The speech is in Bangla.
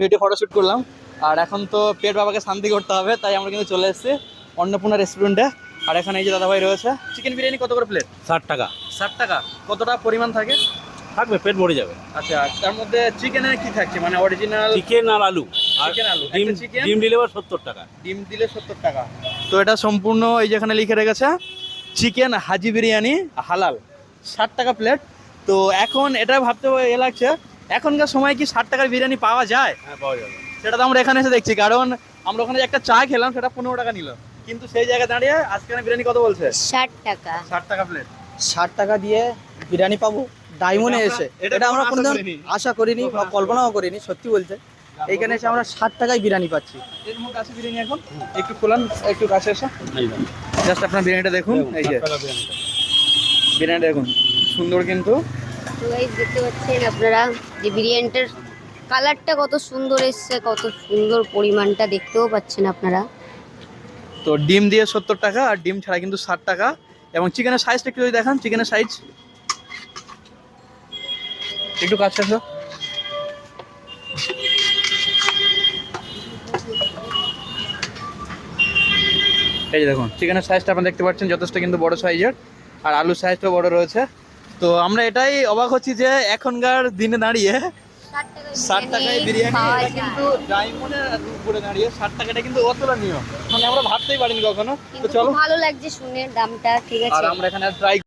ভিডিও ফটোশুট করলাম আর এখন তো পেট বাবাকে শান্তি করতে হবে, তাই আমরা কিন্তু চলে এসেছি অন্নপূর্ণা রেস্টুরেন্টে। আর এখানে এই যে দাদাভাই রয়েছে। চিকেন বিরিয়ানি কত করে প্লেট? 60 টাকা 60 টাকা। কতটা পরিমাণ থাকে? থাকবে, পেট ভরে যাবে। আচ্ছা, তার মধ্যে চিকেনের কি থাকছে, মানে অরিজিনাল চিকেন আর আলু আর চিকেন আলু? ডিম। একটা চিকেন, ডিম দিলে 70 টাকা। ডিম দিলে 70 টাকা। তো এটা সম্পূর্ণ এই যেখানে লিখে রেখেছে চিকেন হাজি বিরিয়ানি হালাল, 60 টাকা প্লেট। তো এখন এটা ভাবতে লাগছে, এখনকার সময় কি 60 টাকার বিরিয়ানি পাওয়া যায়? হ্যাঁ, পাওয়া যাবে। সেটা তো আমরা এখানে এসে দেখছি, কারণ আমরা ওখানে একটা চা খেলাম, সেটা 15 টাকা নিল, কিন্তু সেই জায়গায় দাঁড়িয়ে আজকে বিরিয়ানি কত বলছে? 60 টাকা। 60 টাকা প্লেট। 60 টাকা দিয়ে বিরিয়ানি পাবো ডায়মন্ডে এসে? এটা আমরা কোনোদিন আশা করিনি বা কল্পনাও করিনি, সত্যি বলতে। এইখানে এসে আমরা 60 টাকায় বিরিয়ানি পাচ্ছি। এর মধ্যে আছে বিরিয়ানি। এখন একটু খোলান, একটু কাছে এসে জাস্ট আপনার বিরিয়ানিটা দেখুন। এই যে বিরিয়ানিটা দেখুন, সুন্দর কিন্তু। তো গাইস দেখতে পাচ্ছেন আপনারা যে বিরিয়ানিটার কালারটা কত সুন্দর এসছে, কত সুন্দর পরিমাণটা দেখতেও পাচ্ছেন আপনারা। তো ডিম দিয়ে 70 টাকা আর ডিম ছাড়া কিন্তু 60 টাকা। এবং চিকেনের সাইজটা একটু যদি দেখান, চিকেনের সাইজ একটু কাছে আসো। এই যে দেখুন চিকেনের সাইজটা আপনারা দেখতে পাচ্ছেন, যথেষ্ট কিন্তু বড় সাইজের, আর আলুর সাইজটাও বড় রয়েছে। তো আমরা এটাই অবাক হচ্ছি যে এখনকার দিনে দাঁড়িয়ে 60 টাকায় বিরিয়ানি, এটা কিন্তু ডায়মন্ডের উপরে দাঁড়িয়ে 60 টাকাটা কিন্তু অতুলনীয়, মানে আমরা ভাবতেই পারিনি কখনো। তো কিন্তু চলো, খুব ভালো লাগছে শুনে দামটা, ঠিক আর আছে। আমরা এখানে ট্রাই